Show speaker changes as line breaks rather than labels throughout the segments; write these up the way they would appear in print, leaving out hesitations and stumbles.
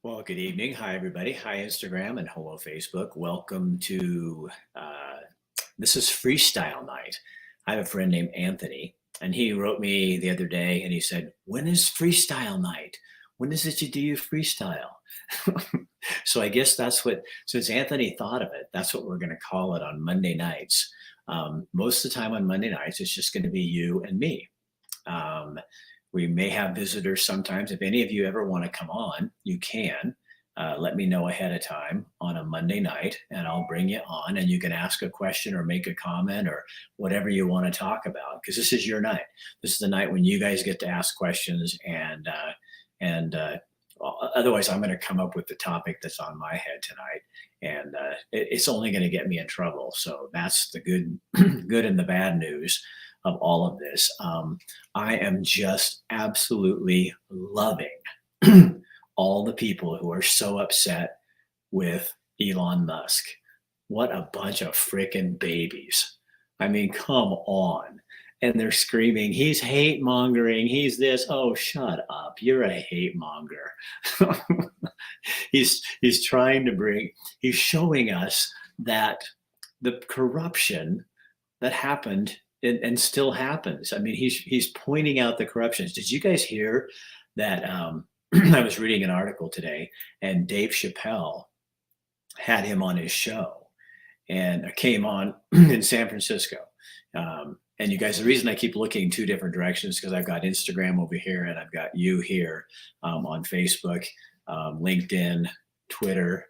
Well, good evening. Hi, everybody. Hi, Instagram, and hello, Facebook. Welcome to this is Freestyle Night. I have a friend named Anthony, and he wrote me the other day and he said, "When is Freestyle Night? When is it you do your freestyle?" So I guess that's what, since Anthony thought of it, that's what we're going to call it on Monday nights. Most of the time on Monday nights, it's just going to be you and me. Um, we may have visitors sometimes. If any of you ever want to come on, you can. Let me know ahead of time on a Monday night, and I'll bring you on, and you can ask a question or make a comment or whatever you want to talk about. Because this is your night. This is the night when you guys get to ask questions, and otherwise, I'm going to come up with the topic that's on my head tonight, and it's only going to get me in trouble. So that's the good, good and the bad news of all of this. I am just absolutely loving all the people who are so upset with Elon Musk. What a bunch of freaking babies. I mean, come on. And they're screaming, he's hate mongering. He's this. Oh, shut up. You're a hate monger. he's trying to he's showing us that the corruption that happened and still happens. I mean, he's pointing out the corruptions. Did you guys hear that? I was reading an article today, and Dave Chappelle had him on his show, and came on in San Francisco. And you guys, the reason I keep looking two different directions because I've got Instagram over here, and I've got you here on Facebook, LinkedIn, Twitter.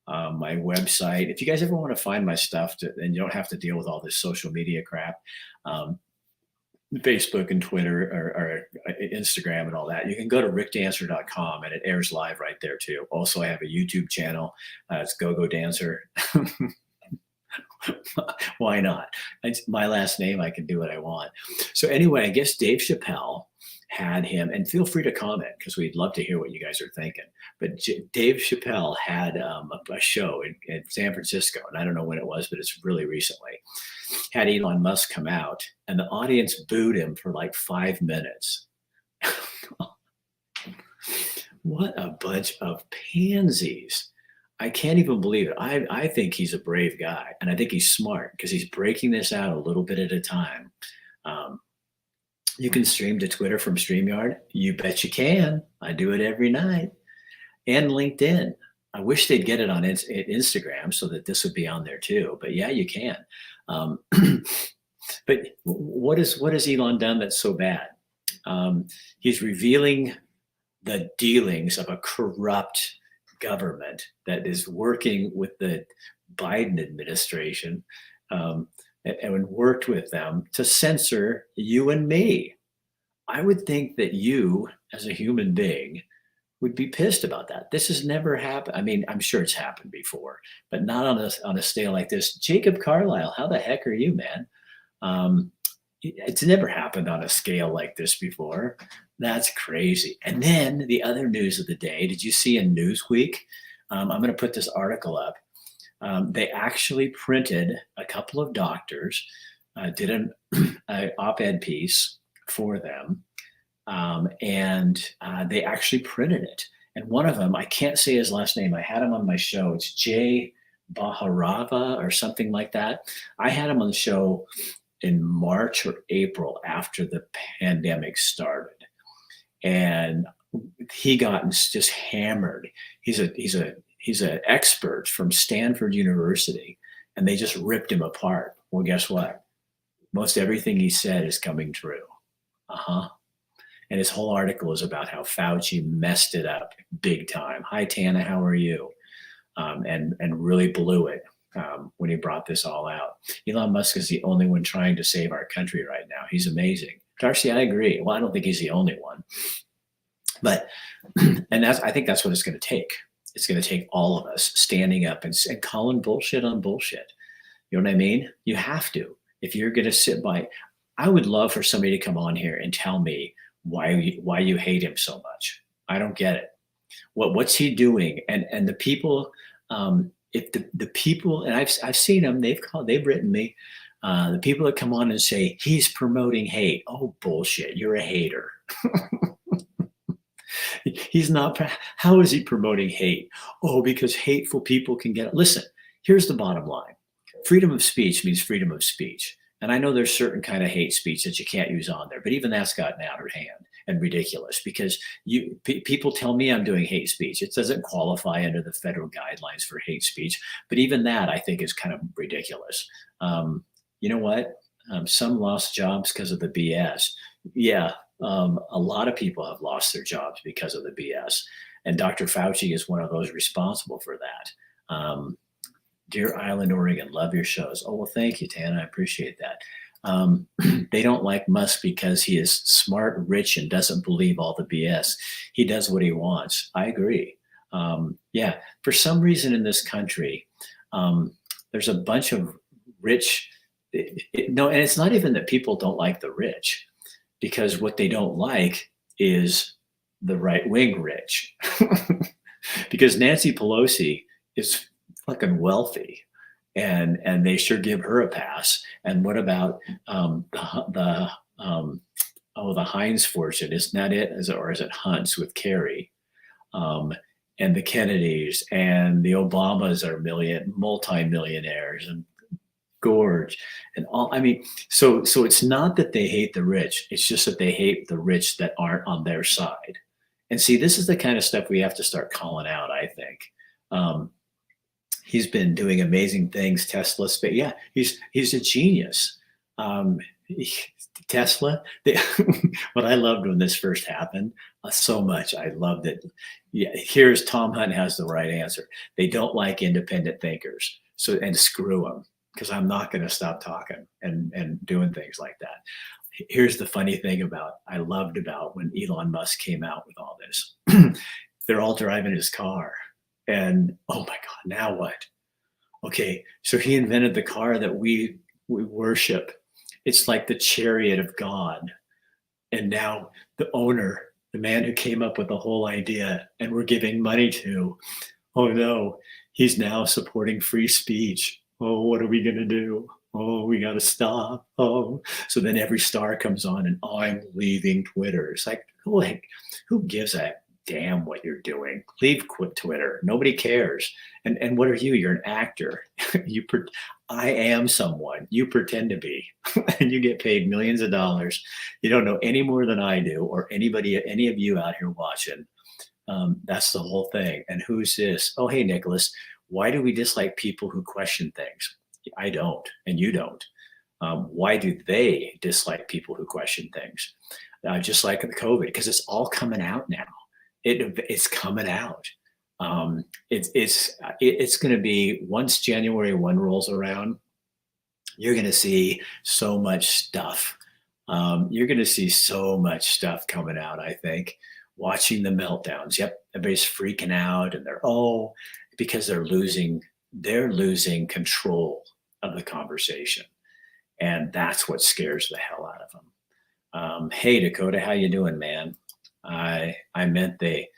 My website. If you guys ever want to find my stuff, and you don't have to deal with all this social media crap, Facebook and Twitter or Instagram and all that, you can go to rickdancer.com, and it airs live right there too. Also, I have a YouTube channel. It's Go Dancer. Why not? It's my last name. I can do what I want. So anyway, I guess Dave Chappelle had him, and feel free to comment because we'd love to hear what you guys are thinking. But Dave Chappelle had a show in San Francisco, and I don't know when it was, but it's really recently. Had Elon Musk come out, and the audience booed him for like 5 minutes. What a bunch of pansies. I can't even believe it. I think he's a brave guy, and I think he's smart because he's breaking this out a little bit at a time. You can stream to Twitter from StreamYard. You bet you can. I do it every night. And LinkedIn. I wish they'd get it on Instagram so that this would be on there too. But yeah, you can. But what has Elon done that's so bad? He's revealing the dealings of a corrupt government that is working with the Biden administration and worked with them to censor you and me. I would think that you, as a human being, would be pissed about that. This has never happened. I mean, I'm sure it's happened before, but not on a scale like this. Jacob Carlisle, how the heck are you, man? It's never happened on a scale like this before. That's crazy. And then the other news of the day, did you see in Newsweek? I'm going to put this article up. They actually printed, a couple of doctors did an op-ed piece for them, and they actually printed it. And one of them, I can't say his last name. I had him on my show. It's Jay Baharava or something like that. I had him on the show in March or April after the pandemic started, and he got just hammered. He's an expert from Stanford University, and they just ripped him apart. Well, guess what? Most everything he said is coming true. And his whole article is about how Fauci messed it up big time. Hi, Tana, how are you? And really blew it when he brought this all out. Elon Musk is the only one trying to save our country right now. He's amazing. Darcy, I agree. Well, I don't think he's the only one. But, and I think that's what it's going to take. It's going to take all of us standing up and calling bullshit on bullshit. You know what I mean? You have to. If you're going to sit by, I would love for somebody to come on here and tell me why you hate him so much. I don't get it. What's he doing? And the people, if the people, and I've seen them, they've written me, the people that come on and say he's promoting hate. Oh, bullshit. You're a hater. He's not. How is he promoting hate? Oh, because hateful people can get. Listen, here's the bottom line: freedom of speech means freedom of speech. And I know there's certain kind of hate speech that you can't use on there, but even that's gotten out of hand and ridiculous because people tell me I'm doing hate speech. It doesn't qualify under the federal guidelines for hate speech, but even that I think is kind of ridiculous. You know what? Some lost jobs because of the BS. Yeah, a lot of people have lost their jobs because of the BS, and Dr. Fauci is one of those responsible for that. Dear Island, Oregon, love your shows. Oh, well, thank you, Tana. I appreciate that. They don't like Musk because he is smart, rich, and doesn't believe all the BS. He does what he wants. I agree. Yeah, for some reason in this country, there's a bunch of rich. No, and it's not even that people don't like the rich, because what they don't like is the right wing rich. Because Nancy Pelosi is fucking wealthy, and they sure give her a pass. And what about the the Heinz fortune? Isn't that it? Or is it Hunt's with Kerry? And the Kennedys and the Obamas are multi-millionaires, and Gorge and all. I mean, so it's not that they hate the rich. It's just that they hate the rich that aren't on their side. And see, this is the kind of stuff we have to start calling out, I think. He's been doing amazing things. Tesla, yeah, he's a genius. Tesla, what I loved when this first happened so much, I loved it. Yeah, here's Tom Hunt has the right answer. They don't like independent thinkers, and screw them, because I'm not going to stop talking and doing things like that. Here's the funny thing I loved about when Elon Musk came out with all this. They're all driving his car. And oh my God, now what? Okay, so he invented the car that we worship. It's like the chariot of God. And now the owner, the man who came up with the whole idea and we're giving money to, oh no, he's now supporting free speech. Oh, what are we going to do? Oh, we got to stop. Oh, so then every star comes on and I'm leaving Twitter. It's like, who gives a damn what you're doing? Quit Twitter. Nobody cares. And what are you? You're an actor. I am someone. You pretend to be, and you get paid millions of dollars. You don't know any more than I do, or any of you out here watching. That's the whole thing. And who's this? Oh, hey, Nicholas. Why do we dislike people who question things? I don't, and you don't. Why do they dislike people who question things? Just like the COVID, because it's all coming out now. It's coming out. It's going to be, once January 1 rolls around, you're going to see so much stuff. You're going to see so much stuff coming out, I think. Watching the meltdowns. Yep, everybody's freaking out, and because they're losing control of the conversation. And that's what scares the hell out of them. Hey, Dakota, how you doing, man? I meant they,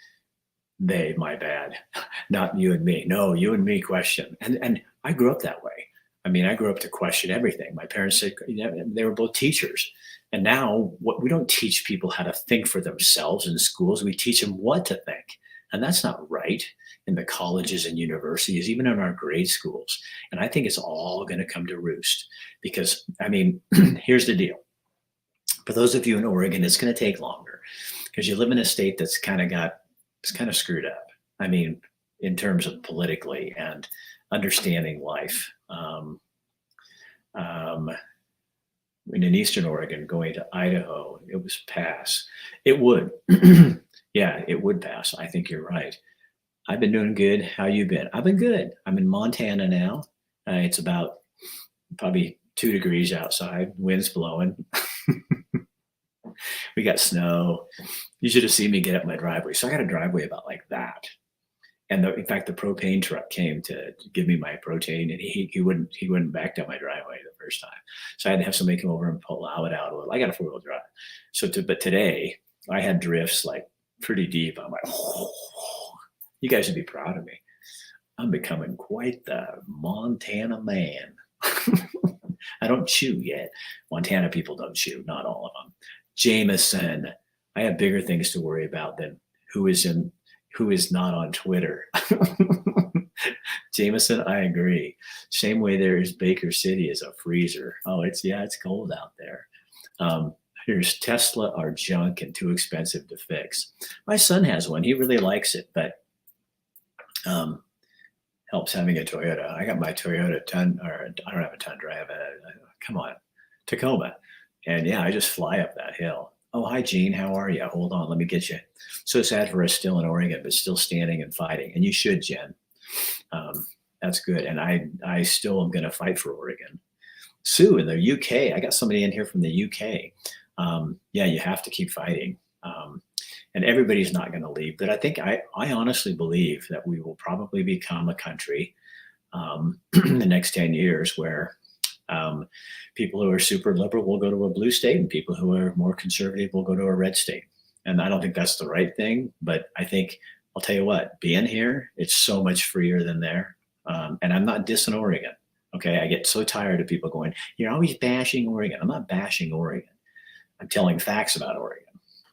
my bad. Not you and me. No, you and me question. And I grew up that way. I mean, I grew up to question everything. My parents said, they were both teachers. And now we don't teach people how to think for themselves in schools. We teach them what to think. And that's not right in the colleges and universities, even in our grade schools. And I think it's all going to come to roost because, I mean, here's the deal. For those of you in Oregon, it's going to take longer because you live in a state that's kind of screwed up. I mean, in terms of politically and understanding life. In Eastern Oregon, going to Idaho, it was pass. It would. Yeah, it would pass. I think you're right. I've been doing good. How you been? I've been good. I'm in Montana now. It's about probably 2 degrees outside. Wind's blowing. We got snow. You should have seen me get up my driveway. So I got a driveway about like that. And in fact, the propane truck came to give me my protein, and he wouldn't back down my driveway the first time. So I had to have somebody come over and allow it out a little. I got a 4-wheel drive. But today I had drifts like pretty deep. I'm like, oh, you guys would be proud of me. I'm becoming quite the Montana man. I don't chew yet. Montana people don't chew, not all of them. Jameson, I have bigger things to worry about than who is not on Twitter. Jameson, I agree. Same way there is Baker City is a freezer. Oh, it's cold out there. Here's Tesla are junk and too expensive to fix. My son has one. He really likes it, but helps having a Toyota. I got my Toyota or I don't have a Tundra. I have Tacoma. And yeah, I just fly up that hill. Oh, hi, Gene. How are you? Hold on. Let me get you. So sad for us still in Oregon, but still standing and fighting. And you should, Jen. That's good. And I still am going to fight for Oregon. Sue in the UK. I got somebody in here from the UK. Yeah, you have to keep fighting. And everybody's not going to leave. But I think I honestly believe that we will probably become a country in the next 10 years where people who are super liberal will go to a blue state and people who are more conservative will go to a red state. And I don't think that's the right thing, but I think, I'll tell you what, being here, it's so much freer than there. And I'm not dissing Oregon. Okay. I get so tired of people going, you're always bashing Oregon. I'm not bashing Oregon. I'm telling facts about Oregon.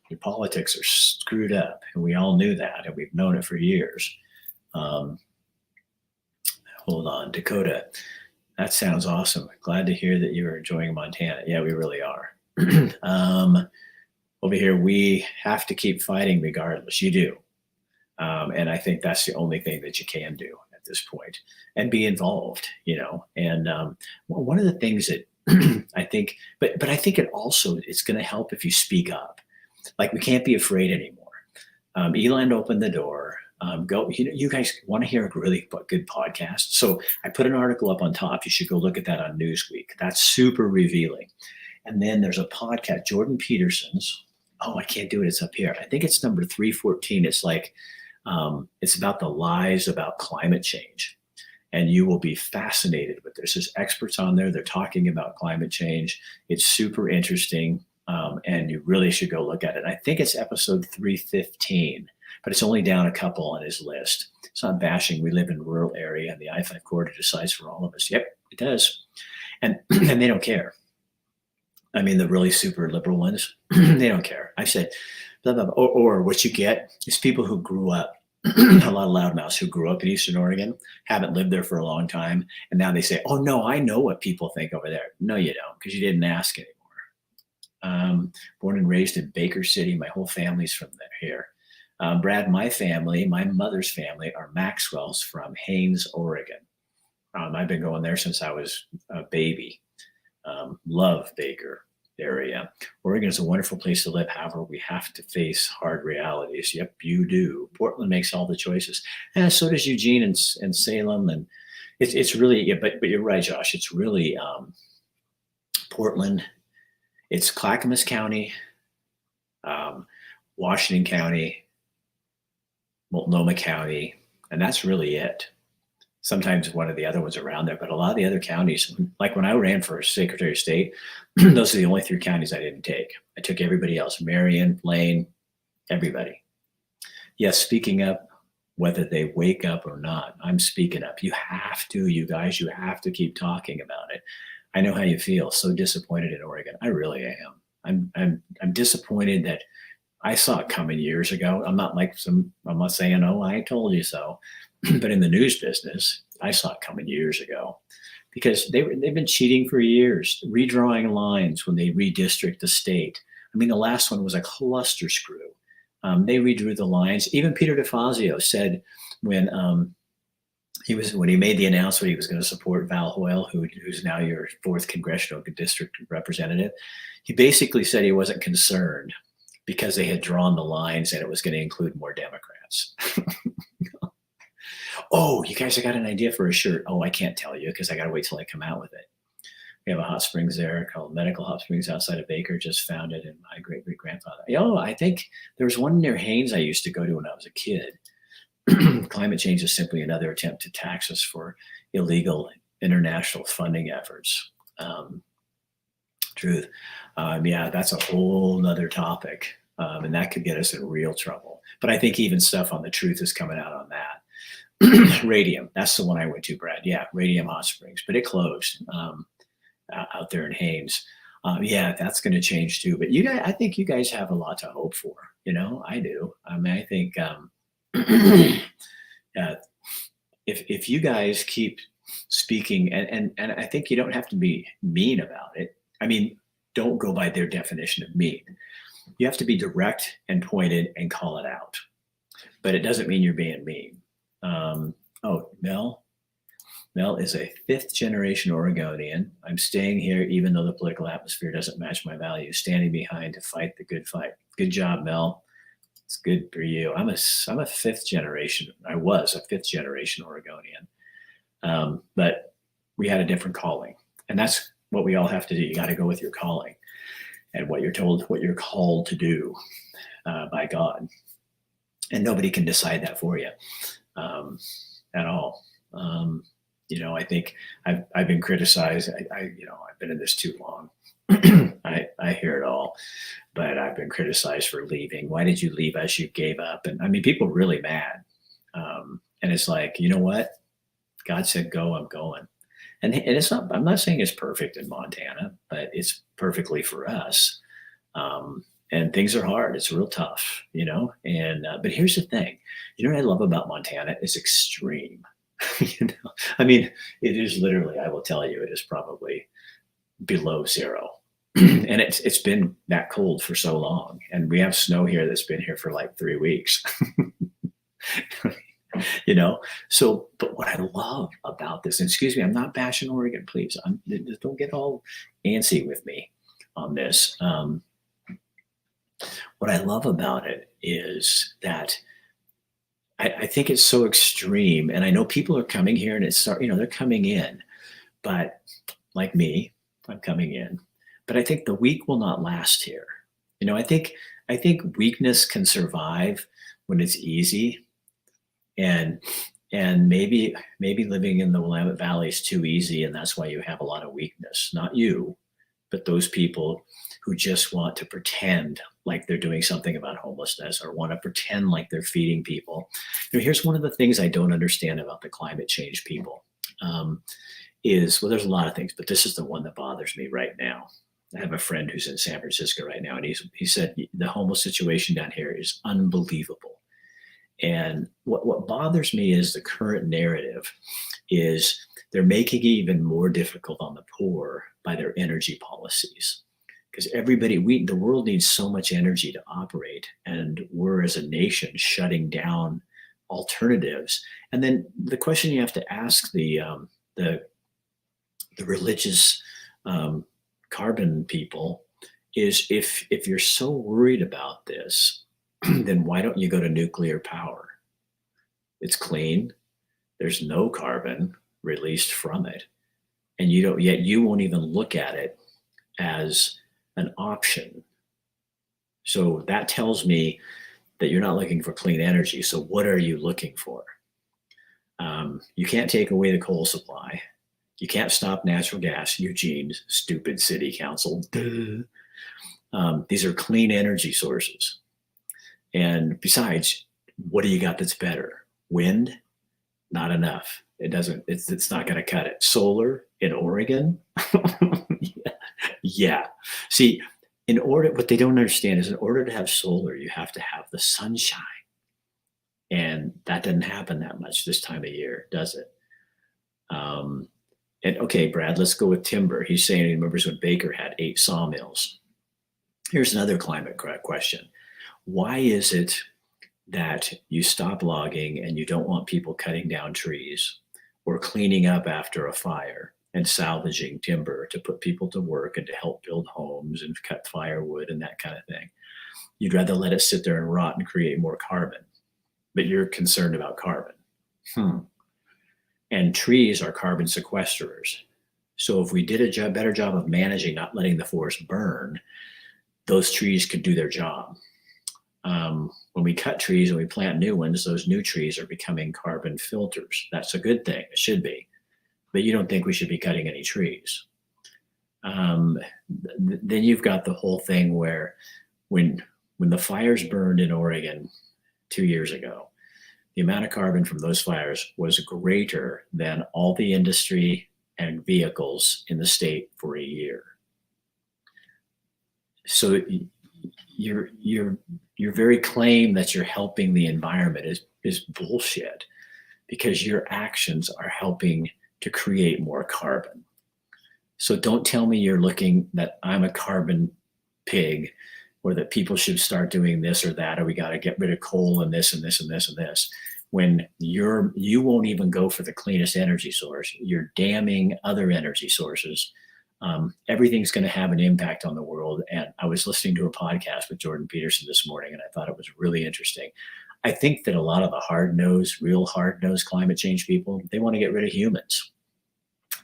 Your politics are screwed up, and we all knew that, and we've known it for years. Hold on, Dakota. That sounds awesome. Glad to hear that you're enjoying Montana. Yeah, we really are. Over here, we have to keep fighting regardless. You do. And I think that's the only thing that you can do at this point, and be involved, And one of the things that I think, but I think it's going to help if you speak up. Like, we can't be afraid anymore. Elon opened the door. Go, you guys want to hear a really good podcast? So I put an article up on top. You should go look at that on Newsweek. That's super revealing. And then there's a podcast, Jordan Peterson's. Oh, I can't do it. It's up here. I think it's number 314. It's like, it's about the lies about climate change. And you will be fascinated with this. There's experts on there. They're talking about climate change. It's super interesting. And you really should go look at it. I think it's episode 315, but it's only down a couple on his list. It's not bashing. We live in a rural area, and the I-5 corridor decides for all of us. Yep, it does. And they don't care. I mean, the really super liberal ones, they don't care. I said, blah, blah, blah. Or what you get is people who grew up, a lot of loudmouths who grew up in Eastern Oregon, haven't lived there for a long time. And now they say, oh, no, I know what people think over there. No, you don't, because you didn't ask anymore. Born and raised in Baker City. My whole family's from here. Brad, my family, my mother's family are Maxwell's from Haines, Oregon. I've been going there since I was a baby. Love Baker area. Oregon is a wonderful place to live. However, we have to face hard realities. Yep, you do. Portland makes all the choices. And so does Eugene and Salem. And it's really, yeah, but you're right, Josh. It's really Portland. It's Clackamas County, Washington County, Multnomah County, and that's really it. Sometimes one of the other ones around there, but a lot of the other counties, like when I ran for Secretary of State, those are the only 3 counties I didn't take. I took everybody else, Marion, Blaine, everybody. Yes, speaking up, whether they wake up or not, I'm speaking up. You have to, you guys, you have to keep talking about it. I know how you feel. So disappointed in Oregon. I really am. I'm disappointed that I saw it coming years ago. I'm not saying, oh, I told you so. But in the news business, I saw it coming years ago, because they've been cheating for years, redrawing lines when they redistrict the state. I mean, the last one was a cluster screw. They redrew the lines. Even Peter DeFazio said when he made the announcement he was going to support Val Hoyle, who's now your 4th congressional district representative, he basically said he wasn't concerned because they had drawn the lines and it was going to include more Democrats. Oh, you guys, I got an idea for a shirt. Oh, I can't tell you because I got to wait till I come out with it. We have a hot springs there called Medical Hot Springs outside of Baker, just founded, and my great-great-grandfather. Oh, I think there was one near Haines I used to go to when I was a kid. Climate change is simply another attempt to tax us for illegal international funding efforts. Truth. Yeah, that's a whole nother topic. And that could get us in real trouble. But I think even stuff on the truth is coming out on that. Radium, that's the one I went to, Brad. Yeah, Radium Hot Springs, but it closed out there in Haines. Yeah, that's going to change too. But you guys, I think you guys have a lot to hope for. I do. I mean, I think uh, if you guys keep speaking, and I think you don't have to be mean about it. I mean, don't go by their definition of mean. You have to be direct and pointed and call it out. But it doesn't mean you're being mean. Oh, Mel is a fifth generation Oregonian. I'm staying here even though the political atmosphere doesn't match my values, standing behind to fight the good fight. Good job, Mel. It's good for you. I'm a fifth generation. I was a fifth generation Oregonian. But we had a different calling. And that's what we all have to do. You got to go with your calling and what you're told, what you're called to do by God. And nobody can decide that for you at all. I think I've been criticized. I've been in this too long. I hear it all, but I've been criticized for leaving. Why did you leave us? You gave up. And I mean, people are really mad. And it's like, you know what? God said, go, I'm going. And it's not, I'm not saying it's perfect in Montana, but it's perfectly for us. And things are hard. It's real tough, but here's the thing, what I love about Montana is extreme. I mean, it is literally, I will tell you, it is probably below zero. And it's been that cold for so long. And we have snow here that's been here for like 3 weeks. So, but what I love about this, and excuse me, I'm not bashing Oregon, please. Don't get all antsy with me on this. What I love about it is that I think it's so extreme, and I know people are coming here, and they're coming in, but like me, I'm coming in, but I think the weak will not last here. I think weakness can survive when it's easy, and maybe living in the Willamette Valley is too easy, and that's why you have a lot of weakness. Not you, but those people who just want to pretend like they're doing something about homelessness or want to pretend like they're feeding people. Here's one of the things I don't understand about the climate change people is, well, there's a lot of things, but this is the one that bothers me right now. I have a friend who's in San Francisco right now, and he said the homeless situation down here is unbelievable. And what bothers me is the current narrative is they're making it even more difficult on the poor by their energy policies. Because the world needs so much energy to operate, and we're as a nation shutting down alternatives. And then the question you have to ask the religious carbon people is, if you're so worried about this, then why don't you go to nuclear power? It's clean. There's no carbon released from it, and you won't even look at it as an option. So that tells me that you're not looking for clean energy. So what are you looking for? You can't take away the coal supply. You can't stop natural gas. Eugene's stupid city council. These are clean energy sources. And besides, what do you got that's better? Wind? Not enough. It's not going to cut it. Solar in Oregon? Yeah. See, what they don't understand is, in order to have solar, you have to have the sunshine. And that doesn't happen that much this time of year, does it? And okay, Brad, let's go with timber. He's saying he remembers when Baker had 8 sawmills. Here's another climate question. Why is it that you stop logging and you don't want people cutting down trees or cleaning up after a fire and salvaging timber to put people to work and to help build homes and cut firewood and that kind of thing? You'd rather let it sit there and rot and create more carbon, but you're concerned about carbon. And trees are carbon sequestrers. So if we did a better job of managing, not letting the forest burn, those trees could do their job. When we cut trees and we plant new ones, those new trees are becoming carbon filters. That's a good thing. It should be. But you don't think we should be cutting any trees. Then you've got the whole thing where when the fires burned in Oregon 2 years ago, the amount of carbon from those fires was greater than all the industry and vehicles in the state for a year. So your very claim that you're helping the environment is bullshit, because your actions are helping to create more carbon. So don't tell me you're looking that I'm a carbon pig, or that people should start doing this or that, or we got to get rid of coal and this and this and this and this. When you won't even go for the cleanest energy source, you're damning other energy sources. Everything's going to have an impact on the world. And I was listening to a podcast with Jordan Peterson this morning, and I thought it was really interesting. I think that a lot of the real hard nosed climate change people, they want to get rid of humans.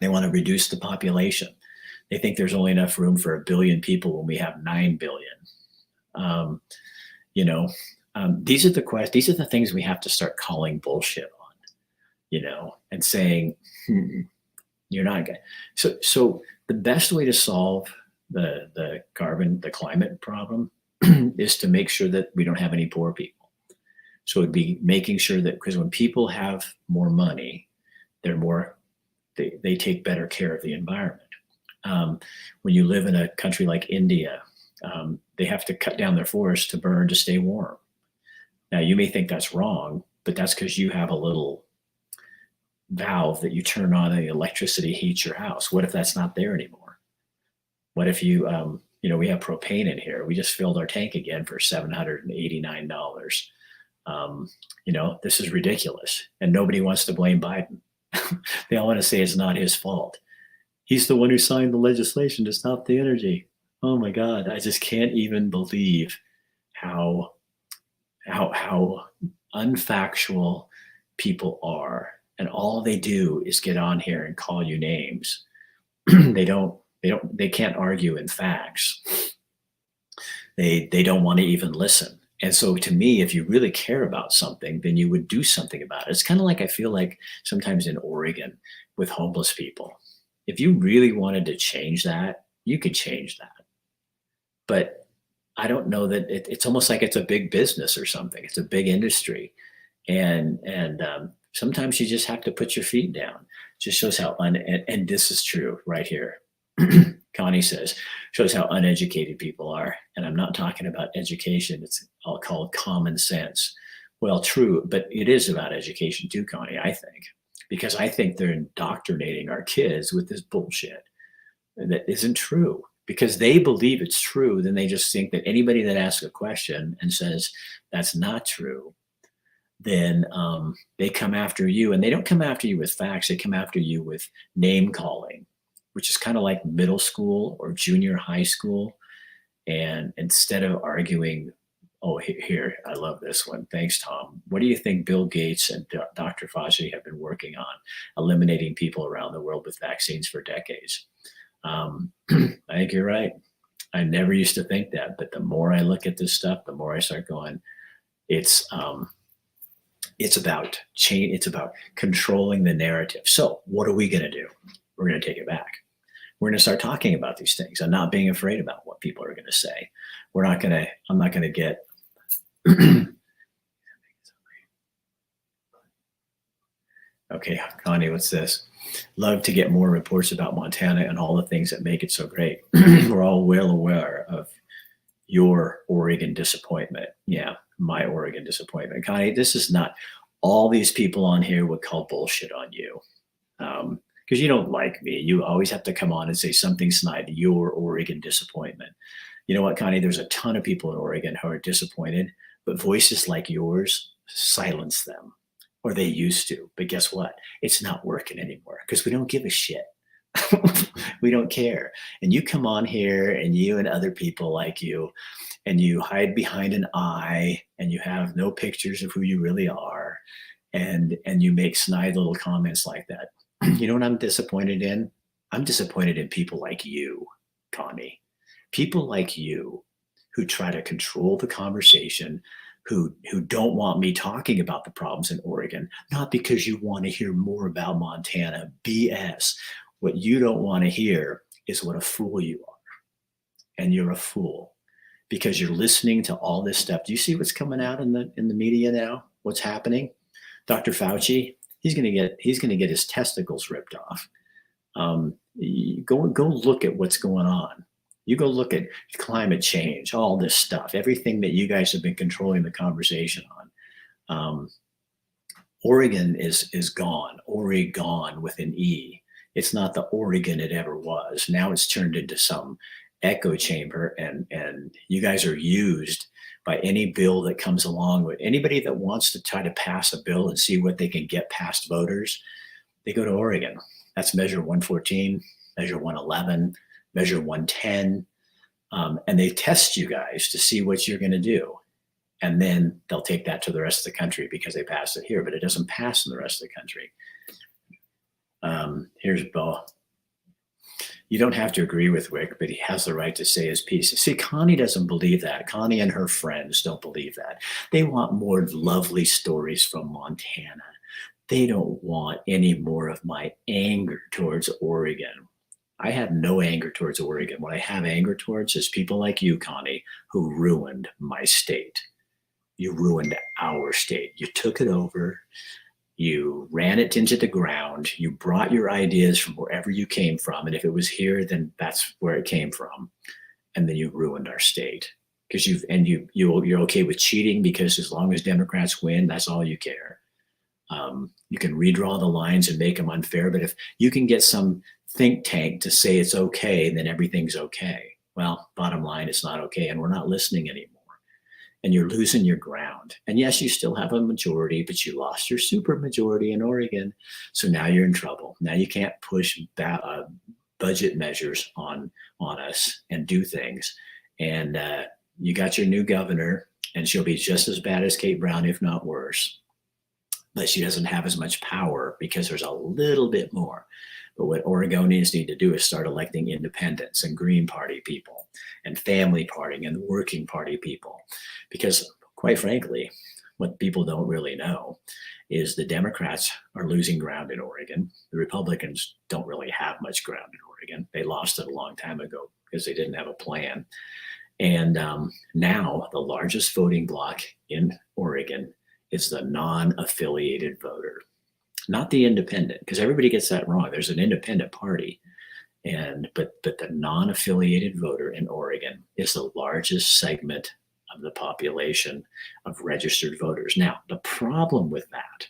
They want to reduce the population. They think there's only enough room for 1 billion people when we have 9 billion. Um, you know, these are the things we have to start calling bullshit on, and saying, you're not good. So the best way to solve the climate problem is to make sure that we don't have any poor people. So it'd be making sure that, because when people have more money, they take better care of the environment. When you live in a country like India, they have to cut down their forests to burn to stay warm. Now, you may think that's wrong, but that's because you have a little valve that you turn on and the electricity heats your house. What if that's not there anymore? What if we have propane in here. We just filled our tank again for $789. This is ridiculous. And nobody wants to blame Biden. They all want to say it's not his fault. He's the one who signed the legislation to stop the energy. Oh my God, I just can't even believe how unfactual people are. And all they do is get on here and call you names. They can't argue in facts. They don't want to even listen. And so to me, if you really care about something, then you would do something about it. It's kind of like, I feel like sometimes in Oregon with homeless people, if you really wanted to change that, you could change that. But I don't know that it's almost like it's a big business or something. It's a big industry. And sometimes you just have to put your feet down. Just shows how and this is true right here. Connie says, shows how uneducated people are. And I'm not talking about education. It's all called common sense. Well, true, but it is about education too, Connie, I think, because I think they're indoctrinating our kids with this bullshit that isn't true, because they believe it's true. Then they just think that anybody that asks a question and says that's not true, then they come after you. And they don't come after you with facts. They come after you with name calling, which is kind of like middle school or junior high school. And instead of arguing, oh, here, I love this one. Thanks, Tom. What do you think Bill Gates and Dr. Fauci have been working on? Eliminating people around the world with vaccines for decades. I think you're right. I never used to think that, but the more I look at this stuff, the more I start going, it's about change. It's about controlling the narrative. So what are we going to do? We're going to take it back. We're going to start talking about these things and not being afraid about what people are going to say. I'm not going to get, okay, Connie, what's this? Love to get more reports about Montana and all the things that make it so great. We're all well aware of your Oregon disappointment. Yeah, my Oregon disappointment. Connie, this is not, all these people on here would call bullshit on you. Because you don't like me. You always have to come on and say something snide, your Oregon disappointment. You know what, Connie? There's a ton of people in Oregon who are disappointed, but voices like yours silence them, or they used to. But guess what? It's not working anymore because we don't give a shit. We don't care. And you come on here and you and other people like you, and you hide behind an eye and you have no pictures of who you really are. And you make snide little comments like that. You know what I'm disappointed in? I'm disappointed in people like you, Connie. People like you who try to control the conversation, who don't want me talking about the problems in Oregon, not because you want to hear more about Montana. BS. What you don't want to hear is what a fool you are. And you're a fool because you're listening to all this stuff. Do you see what's coming out in the media now? What's happening? Dr. Fauci, he's going to get his testicles ripped off. Go look at what's going on. You go look at climate change, all this stuff, everything that you guys have been controlling the conversation on. Oregon is gone. Oregon with an E. It's not the Oregon it ever was. Now it's turned into some echo chamber, and you guys are used by any bill that comes along with anybody that wants to try to pass a bill and see what they can get past voters. They go to Oregon. That's measure 114, measure 111, measure 110. And they test you guys to see what you're going to do. And then they'll take that to the rest of the country because they passed it here, but it doesn't pass in the rest of the country. Here's Bo. You don't have to agree with Wick, but he has the right to say his piece. See, Connie doesn't believe that. Connie and her friends don't believe that. They want more lovely stories from Montana. They don't want any more of my anger towards Oregon. I have no anger towards Oregon. What I have anger towards is people like you, Connie, who ruined my state. You ruined our state. You took it over. You ran it into the ground. You brought your ideas from wherever you came from. And if it was here, then that's where it came from. And then you ruined our state. Because you're okay with cheating because as long as Democrats win, that's all you care. You can redraw the lines and make them unfair. But if you can get some think tank to say it's okay, then everything's okay. Well, bottom line, it's not okay. And we're not listening anymore. And you're losing your ground. And yes, you still have a majority, but you lost your super majority in Oregon. So now you're in trouble. Now you can't push budget measures on us and do things. And you got your new governor, and she'll be just as bad as Kate Brown, if not worse. But she doesn't have as much power because there's a little bit more. But what Oregonians need to do is start electing independents and Green Party people and Family Party and the Working Party people. Because quite frankly, what people don't really know is the Democrats are losing ground in Oregon. The Republicans don't really have much ground in Oregon. They lost it a long time ago because they didn't have a plan. And now the largest voting bloc in Oregon is the non-affiliated voter. Not the independent, because everybody gets that wrong. There's an independent party, but the non-affiliated voter in Oregon is the largest segment of the population of registered voters. Now, the problem with that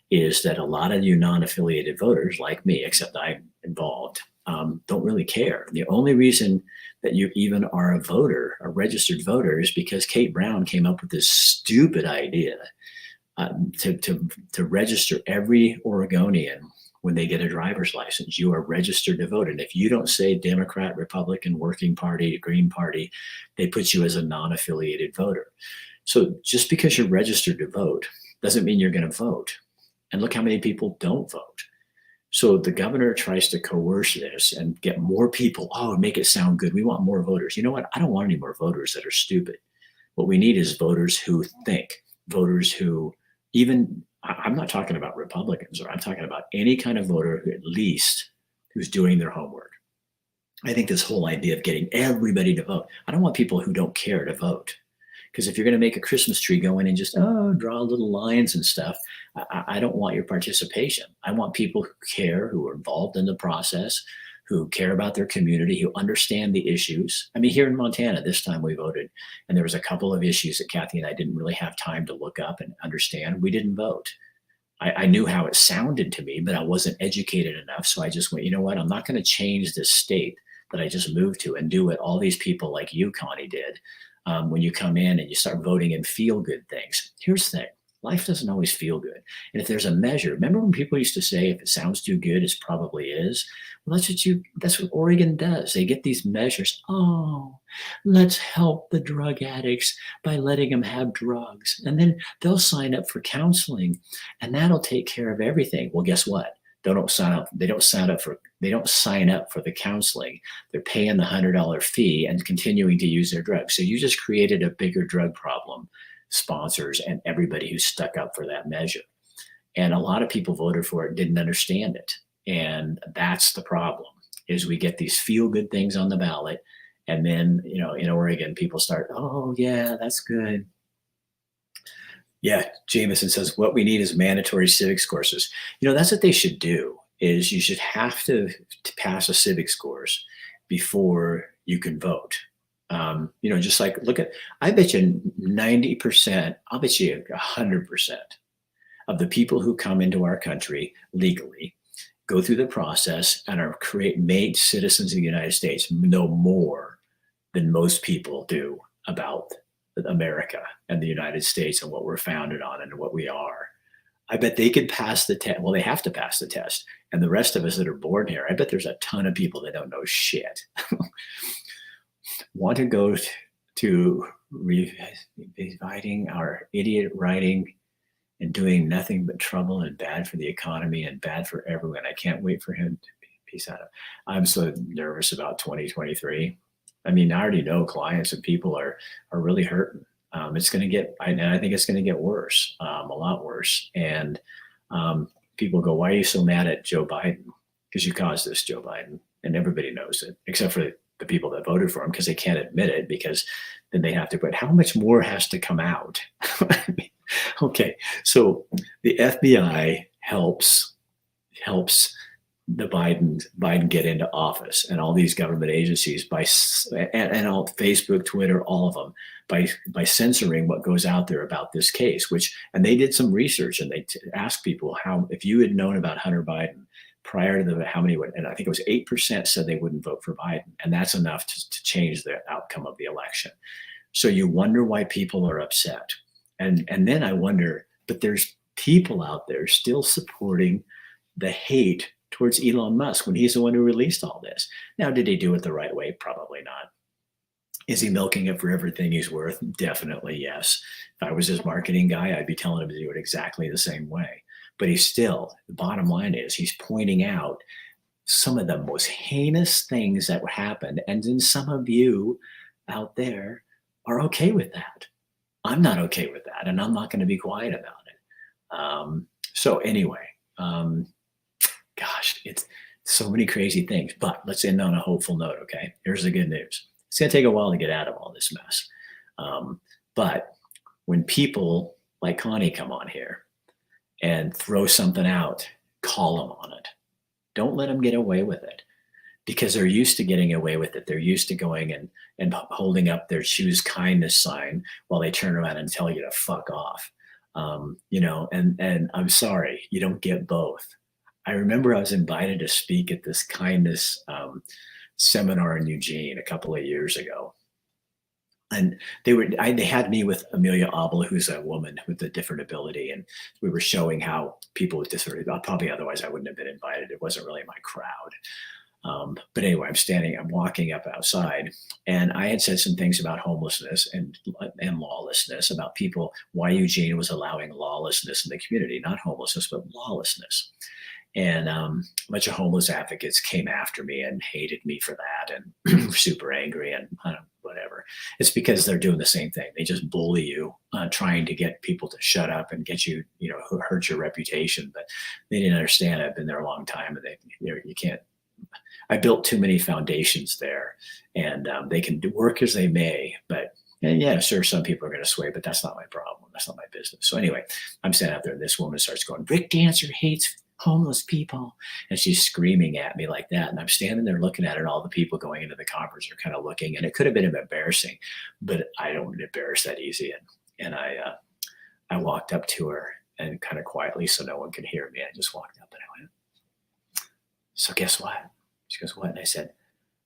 is that a lot of you non-affiliated voters, like me, except I'm involved, don't really care. The only reason that you even are a voter, a registered voter, is because Kate Brown came up with this stupid idea to register every Oregonian when they get a driver's license. You are registered to vote. And if you don't say Democrat, Republican, Working Party, Green Party, they put you as a non-affiliated voter. So just because you're registered to vote doesn't mean you're going to vote. And look how many people don't vote. So the governor tries to coerce this and get more people. Oh, make it sound good. We want more voters. You know what? I don't want any more voters that are stupid. What we need is voters who think, voters who even, I'm not talking about Republicans, or I'm talking about any kind of voter who at least who's doing their homework. I think this whole idea of getting everybody to vote, I don't want people who don't care to vote. Because if you're going to make a Christmas tree, go in and just, draw little lines and stuff, I don't want your participation. I want people who care, who are involved in the process, who care about their community, who understand the issues. I mean, here in Montana, this time we voted, and there was a couple of issues that Kathy and I didn't really have time to look up and understand. We didn't vote. I knew how it sounded to me, but I wasn't educated enough. So I just went, you know what? I'm not going to change this state that I just moved to and do what all these people like you, Connie, did. When you come in and you start voting and feel good things. Here's the thing. Life doesn't always feel good. And if there's a measure, remember when people used to say, if it sounds too good, it probably is. Well, that's what Oregon does. They get these measures. Oh, let's help the drug addicts by letting them have drugs. And then they'll sign up for counseling and that'll take care of everything. Well, guess what? They don't sign up for the counseling. They're paying the $100 fee and continuing to use their drugs. So you just created a bigger drug problem, sponsors and everybody who stuck up for that measure. And a lot of people voted for it, didn't understand it. And that's the problem, is we get these feel good things on the ballot. And then, in Oregon, people start, oh yeah, that's good. Yeah, Jameson says, what we need is mandatory civics courses. That's what they should do, is you should have to pass a civics course before you can vote. Just like I bet you 90%, I'll bet you 100% of the people who come into our country legally go through the process and are made citizens of the United States know more than most people do about America and the United States and what we're founded on and what we are. I bet they could pass the test. Well, they have to pass the test. And the rest of us that are born here, I bet there's a ton of people that don't know shit. Want to go to reviving our idiot writing and doing nothing but trouble and bad for the economy and bad for everyone. I can't wait for him to peace out. I'm so nervous about 2023. I mean, I already know clients and people are really hurting. It's going to get, and I think it's going to get worse, a lot worse. And people go, why are you so mad at Joe Biden? Because you caused this, Joe Biden. And everybody knows it, except for the people that voted for him, because they can't admit it, because then they have to, but how much more has to come out? Okay, so the FBI helps the Biden get into office, and all these government agencies and all Facebook, Twitter, all of them by censoring what goes out there about this case. And they did some research, and they asked people if you had known about Hunter Biden prior to how many would, and I think it was 8% said they wouldn't vote for Biden, and that's enough to change the outcome of the election. So you wonder why people are upset, and then I wonder, but there's people out there still supporting the hate towards Elon Musk when he's the one who released all this. Now, did he do it the right way? Probably not. Is he milking it for everything he's worth? Definitely yes. If I was his marketing guy, I'd be telling him to do it exactly the same way. But the bottom line is he's pointing out some of the most heinous things that happened. And then some of you out there are okay with that. I'm not okay with that, and I'm not going to be quiet about it. So anyway, gosh, it's so many crazy things, but let's end on a hopeful note. Okay. Here's the good news. It's going to take a while to get out of all this mess. But when people like Connie come on here and throw something out, call them on it. Don't let them get away with it, because they're used to getting away with it. They're used to going and holding up their choose kindness sign while they turn around and tell you to fuck off. And I'm sorry, you don't get both. I remember I was invited to speak at this kindness seminar in Eugene a couple of years ago. And they had me with Amelia Abel, who's a woman with a different ability. And we were showing how people with disability, probably otherwise I wouldn't have been invited. It wasn't really my crowd. But anyway, I'm walking up outside, and I had said some things about homelessness and lawlessness, about people, why Eugene was allowing lawlessness in the community, not homelessness, but lawlessness. And a bunch of homeless advocates came after me and hated me for that, and were super angry and whatever. It's because they're doing the same thing. They just bully you, trying to get people to shut up and get you, hurt your reputation. But they didn't understand. I've been there a long time, and you can't. I built too many foundations there, and they can work as they may. But yeah, sure, some people are going to sway, but that's not my problem. That's not my business. So anyway, I'm standing out there, and this woman starts going, "Rick Dancer hates homeless people," and she's screaming at me like that. And I'm standing there looking at it. All the people going into the conference are kind of looking, and it could have been embarrassing, but I don't get embarrassed that easy. And I walked up to her, and kind of quietly, so no one could hear me, I just walked up and I went, "So guess what?" She goes, "What?" And I said,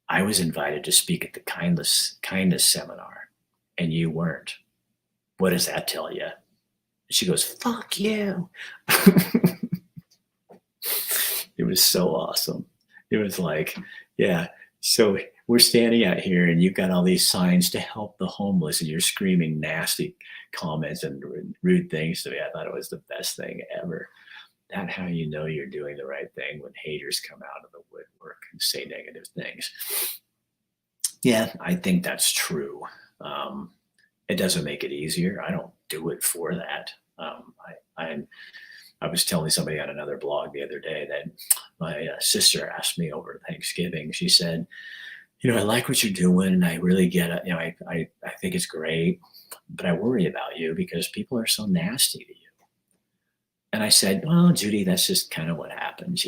"I was invited to speak at the kindness seminar, and you weren't. What does that tell you?" She goes, "Fuck you." It was so awesome. It was like, yeah. So we're standing out here, and you've got all these signs to help the homeless, and you're screaming nasty comments and rude things to me. I thought it was the best thing ever. That's how you know you're doing the right thing, when haters come out of the woodwork and say negative things. Yeah, I think that's true. It doesn't make it easier. I don't do it for that. I was telling somebody on another blog the other day that my sister asked me over Thanksgiving. She said, "I like what you're doing, and I really get it. I think it's great, but I worry about you because people are so nasty to you." And I said, "Well, Judy, that's just kind of what happens,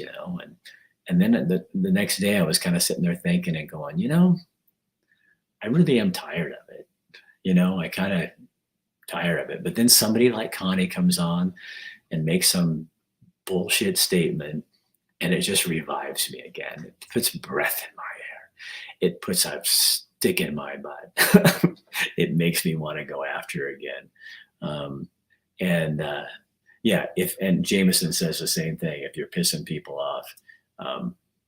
And then the next day I was kind of sitting there thinking and going, I really am tired of it. You know, I kind of tired of it. But then somebody like Connie comes on and makes some bullshit statement, and it just revives me again. It puts breath in my air. It puts a stick in my butt. It makes me want to go after her again. Um, and yeah, and Jameson says the same thing. If you're pissing people off,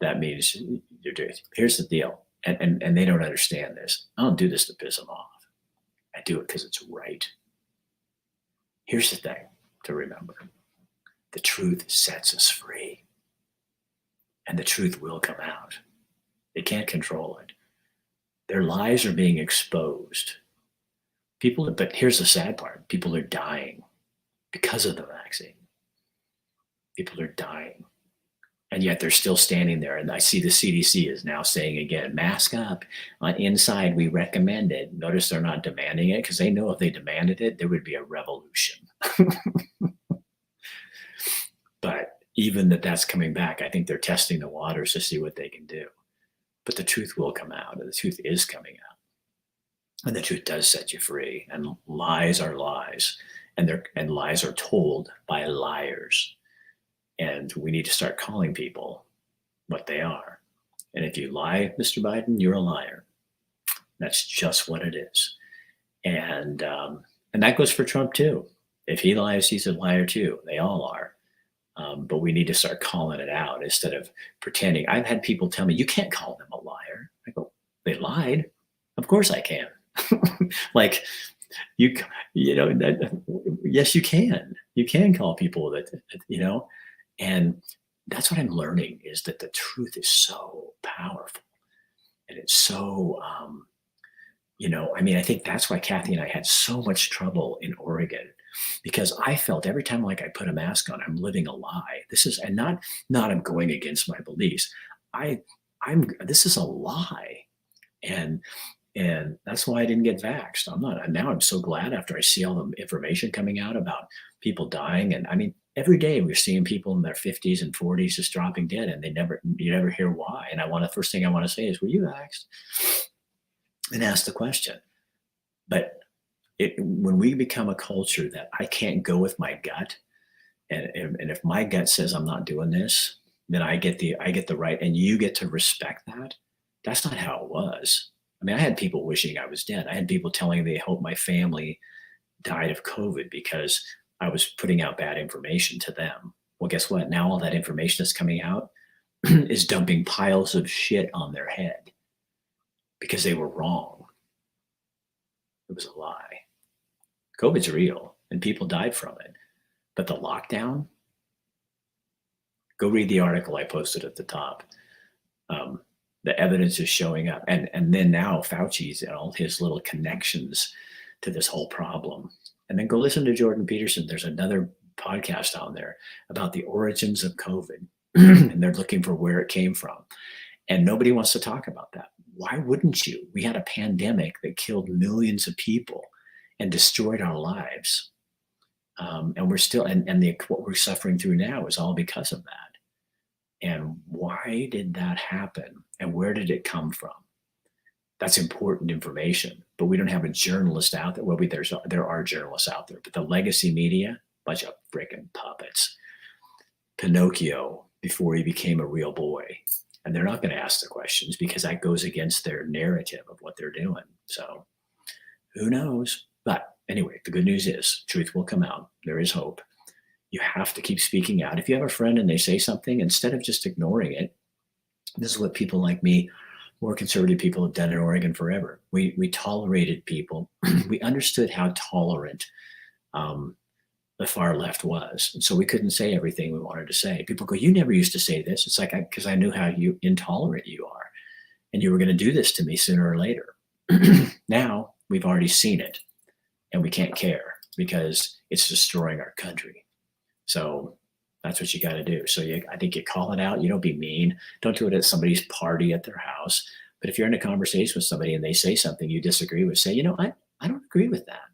that means you're doing. Here's the deal, and they don't understand this. I don't do this to piss them off. I do it because it's right. Here's the thing to remember: the truth sets us free, and the truth will come out. They can't control it. Their lies are being exposed. But here's the sad part: people are dying because of the vaccine. People are dying. And yet they're still standing there. And I see the CDC is now saying again, mask up. On inside, we recommend it. Notice they're not demanding it because they know if they demanded it, there would be a revolution. But even that's coming back, I think they're testing the waters to see what they can do. But the truth will come out, and the truth is coming out. And the truth does set you free. And lies are lies. And lies are told by liars. And we need to start calling people what they are. And if you lie, Mr. Biden, you're a liar. That's just what it is. And that goes for Trump too. If he lies, he's a liar too. They all are. But we need to start calling it out instead of pretending. I've had people tell me, you can't call them a liar. I go, they lied. Of course I can. Like, you know, yes, you can. You can call people that, you know, and that's what I'm learning is that the truth is so powerful. And it's so, you know, I mean, I think that's why Kathy and I had so much trouble in Oregon, because I felt every time like I put a mask on, I'm living a lie. This is, and not I'm going against my beliefs. This is a lie. And that's why I didn't get vaxxed. Now I'm so glad after I see all the information coming out about people dying. And I mean, every day we're seeing people in their 50s and 40s just dropping dead, and you never hear why. And the first thing I want to say is, were you vaxxed? And ask the question. But when we become a culture that I can't go with my gut, and if my gut says I'm not doing this, then I get the right, and you get to respect that. That's not how it was. I mean, I had people wishing I was dead. I had people telling me they hope my family died of COVID because I was putting out bad information to them. Well, guess what? Now all that information that's coming out is dumping piles of shit on their head because they were wrong. It was a lie. COVID's real and people died from it. But the lockdown, go read the article I posted at the top. The evidence is showing up. And then now Fauci's and all his little connections to this whole problem. And then go listen to Jordan Peterson. There's another podcast on there about the origins of COVID. And they're looking for where it came from. And nobody wants to talk about that. Why wouldn't you? We had a pandemic that killed millions of people and destroyed our lives. And we're still, what we're suffering through now is all because of that. And why did that happen? And where did it come from? That's important information, but we don't have a journalist out there. Well, there are journalists out there, but the legacy media, bunch of freaking puppets. Pinocchio before he became a real boy. And they're not going to ask the questions because that goes against their narrative of what they're doing. So who knows? But anyway, the good news is truth will come out. There is hope. You have to keep speaking out. If you have a friend and they say something, instead of just ignoring it, this is what people like me, more conservative people, have done in Oregon forever. We tolerated people. We understood how tolerant the far left was. And so we couldn't say everything we wanted to say. People go, you never used to say this. It's like, because I knew how intolerant you are. And you were going to do this to me sooner or later. Now we've already seen it and we can't care because it's destroying our country. So that's what you got to do. So I think you call it out. You don't be mean. Don't do it at somebody's party at their house. But if you're in a conversation with somebody and they say something you disagree with, say, I don't agree with that.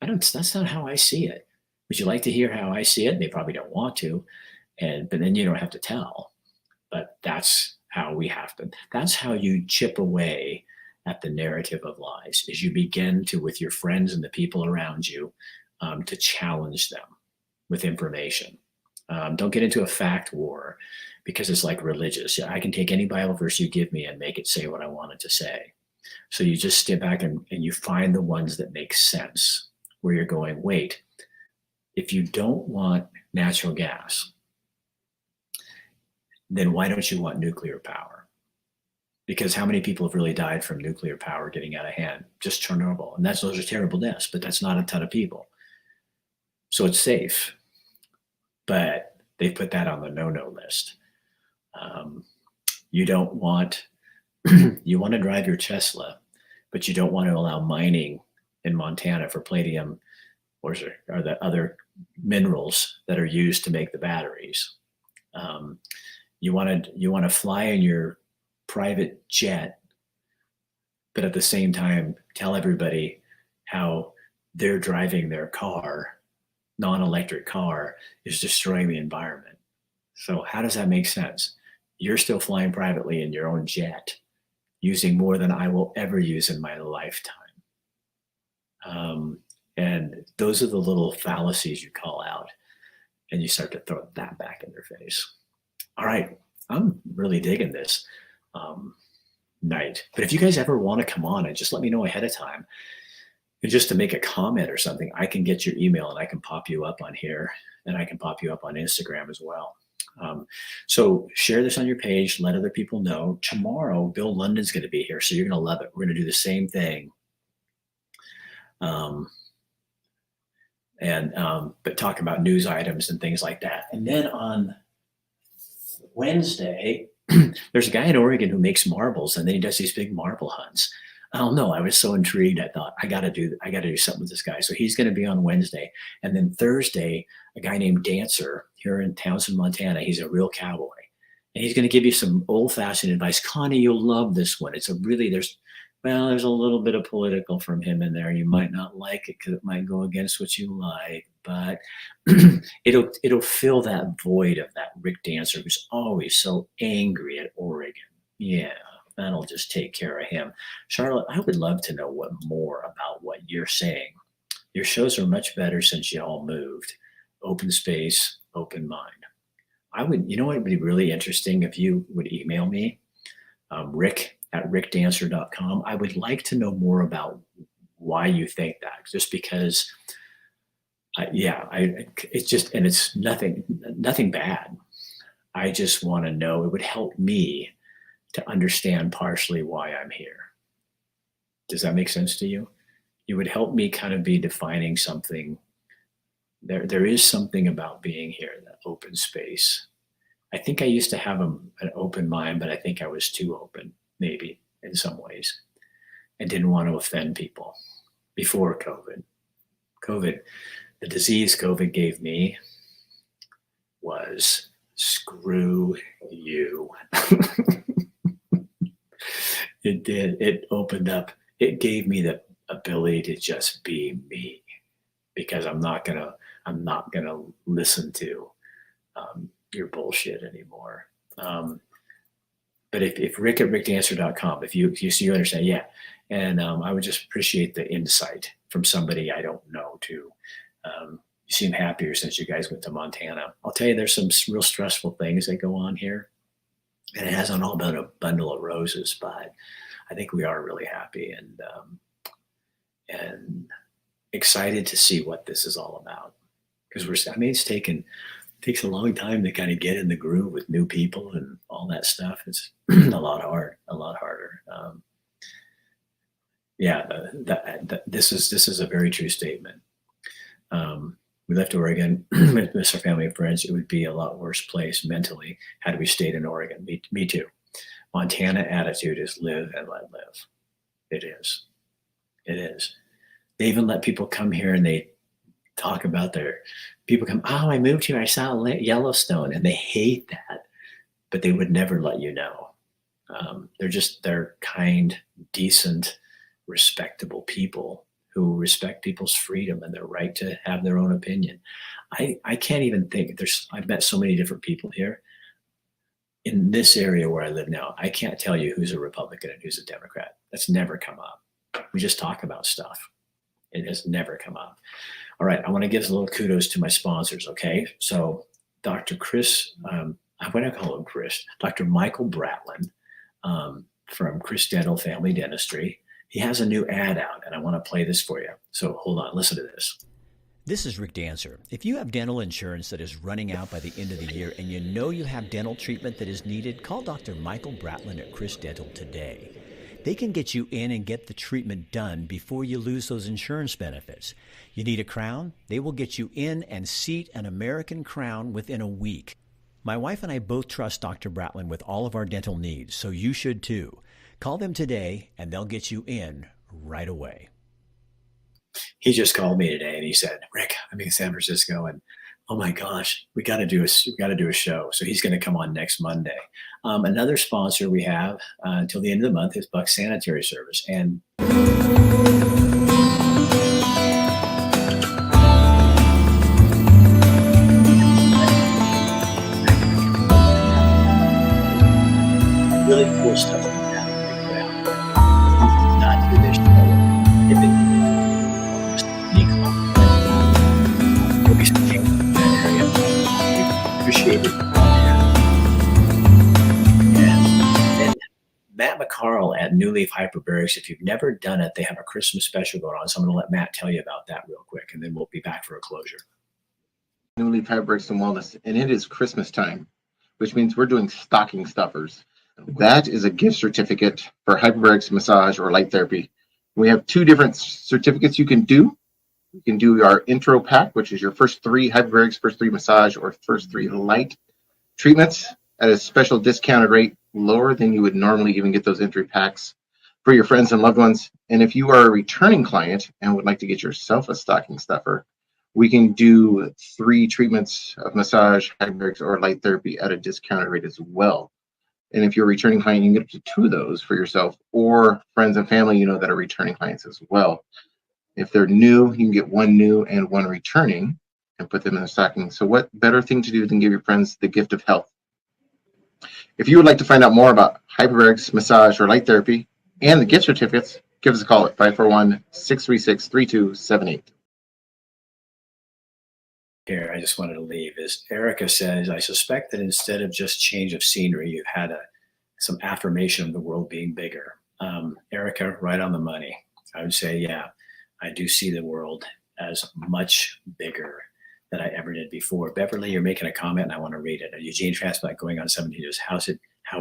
That's not how I see it. Would you like to hear how I see it? They probably don't want to. But then you don't have to tell. But that's how we have to. That's how you chip away at the narrative of lies is you begin to, with your friends and the people around you, to challenge them with information. Don't get into a fact war because it's like religious. Yeah, I can take any Bible verse you give me and make it say what I want it to say. So you just step back and you find the ones that make sense, where you're going, wait, if you don't want natural gas, then why don't you want nuclear power? Because how many people have really died from nuclear power getting out of hand? Just Chernobyl. And those are terrible deaths, but that's not a ton of people. So it's safe. But they put that on the no-no list. You don't want, you want to drive your Tesla, but you don't want to allow mining in Montana for palladium or the other minerals that are used to make the batteries. You want to fly in your private jet, but at the same time tell everybody how they're driving their car, non-electric car, is destroying the environment. So how does that make sense? You're still flying privately in your own jet, using more than I will ever use in my lifetime. And those are the little fallacies you call out, and you start to throw that back in their face. All right, I'm really digging this night. But if you guys ever want to come on and just let me know ahead of time, and just to make a comment or something, I can get your email and I can pop you up on here, and I can pop you up on Instagram as well. So share this on your page, let other people know. Tomorrow, Bill London's going to be here, so you're going to love it. We're going to do the same thing. But talk about news items and things like that. And then on Wednesday, there's a guy in Oregon who makes marbles, and then he does these big marble hunts. I don't know. I was so intrigued. I thought I got to do something with this guy. So he's going to be on Wednesday, and then Thursday, a guy named Dancer here in Townsend, Montana. He's a real cowboy, and he's going to give you some old-fashioned advice. Connie, you'll love this one. It's there's a little bit of political from him in there. You might not like it because it might go against what you like, but it'll fill that void of that Rick Dancer who's always so angry at Oregon. Yeah, that'll just take care of him. Charlotte, I would love to know more about what you're saying. Your shows are much better since you all moved. Open space, open mind. What would be really interesting if you would email me, rick@rickdancer.com. I would like to know more about why you think that, just because, it's just, and it's nothing bad. I just want to know, it would help me to understand partially why I'm here. Does that make sense to you? It would help me kind of be defining something. There is something about being here, that open space. I think I used to have an open mind, but I think I was too open, maybe in some ways, and didn't want to offend people before COVID. The disease COVID gave me was screw you. It did. It opened up. It gave me the ability to just be me, because I'm not gonna listen to your bullshit anymore. But if rick@rickdancer.com, if you understand, yeah. And I would just appreciate the insight from somebody I don't know too. You seem happier since you guys went to Montana. I'll tell you, there's some real stressful things that go on here, and it hasn't all been a bundle of roses, but I think we are really happy and excited to see what this is all about. Because it takes a long time to kind of get in the groove with new people and all that stuff. It's a lot harder. This is a very true statement. We left Oregon, miss our family and friends. It would be a lot worse place mentally had we stayed in Oregon. Me too. Montana attitude is live and let live. It is. They even let people come here and they talk about people come, oh, I moved here, I saw Yellowstone, and they hate that, but they would never let you know. They're kind, decent, respectable people who respect people's freedom and their right to have their own opinion. I can't even think, I've met so many different people here. in this area where I live now, I can't tell you who's a Republican and who's a Democrat. That's never come up. We just talk about stuff. It has never come up. All right, I want to give a little kudos to my sponsors, okay? So Dr. Chris, what do I call him, Chris? Dr. Michael Bratlin from Chris Dental Family Dentistry. He has a new ad out, and I want to play this for you. So hold on, listen to this.
This is Rick Dancer. If you have dental insurance that is running out by the end of the year and you know you have dental treatment that is needed, call Dr. Michael Bratlin at Chris Dental today. They can get you in and get the treatment done before you lose those insurance benefits. You need a crown? They will get you in and seat an American crown within a week. My wife and I both trust Dr. Bratlin with all of our dental needs, so you should too. Call them today and they'll get you in right away.
He just called me today and he said, Rick, I'm in San Francisco and oh my gosh, we got to do a show. So he's going to come on next Monday. Another sponsor we have until the end of the month is Buck Sanitary Service. And really cool stuff like that. Not traditional. If it There'll be some change in that area. We appreciate it. And then Matt McCarl at New Leaf Hyperbarics, if you've never done it, they have a Christmas special going on. So I'm going to let Matt tell you about that real quick, and then we'll be back for a closure.
New Leaf Hyperbarics and Wellness, and it is Christmas time, which means we're doing stocking stuffers. That is a gift certificate for hyperbarics, massage, or light therapy. We have two different certificates you can do. You can do our intro pack, which is your first 3 hyperbarics, first 3 massage, or first 3 light treatments at a special discounted rate, lower than you would normally even get those entry packs for your friends and loved ones. And if you are a returning client and would like to get yourself a stocking stuffer, we can do 3 treatments of massage, hyperbarics, or light therapy at a discounted rate as well. And if you're a returning client, you can get up to 2 of those for yourself or friends and family that are returning clients as well. If they're new, you can get 1 new and 1 returning and put them in the stocking. So what better thing to do than give your friends the gift of health? If you would like to find out more about hyperbarics, massage, or light therapy and the gift certificates, give us a call at 541-636-3278.
Here, I just wanted to leave is Erica says, I suspect that instead of just change of scenery, you've had some affirmation of the world being bigger. Erica, right on the money. I would say, yeah, I do see the world as much bigger than I ever did before. Beverly, you're making a comment and I want to read it. Eugene Transplant going on 17 years. How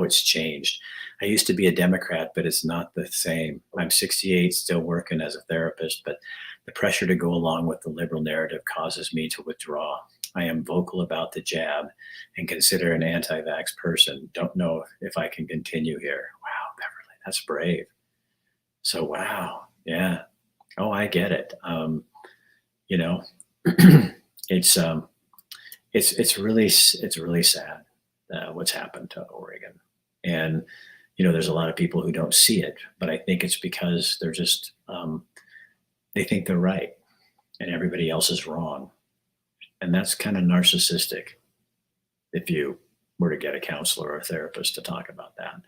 it's changed. I used to be a Democrat, but it's not the same. I'm 68, still working as a therapist, but the pressure to go along with the liberal narrative causes me to withdraw. I am vocal about the jab and consider an anti-vax person. Don't know if I can continue here. Wow, Beverly, that's brave. So, wow. Yeah. Oh, I get it. It's really sad what's happened to Oregon. And, there's a lot of people who don't see it, but I think it's because they're just, they think they're right and everybody else is wrong. And that's kind of narcissistic if you were to get a counselor or a therapist to talk about that.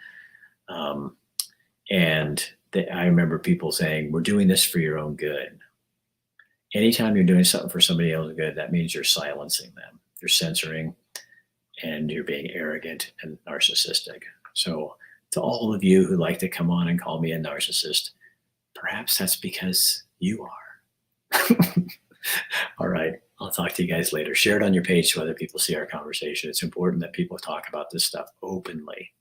I remember people saying, we're doing this for your own good. Anytime you're doing something for somebody else's good, that means you're silencing them. You're censoring and you're being arrogant and narcissistic. So to all of you who like to come on and call me a narcissist, perhaps that's because you are. All right. I'll talk to you guys later. Share it on your page so other people see our conversation. It's important that people talk about this stuff openly.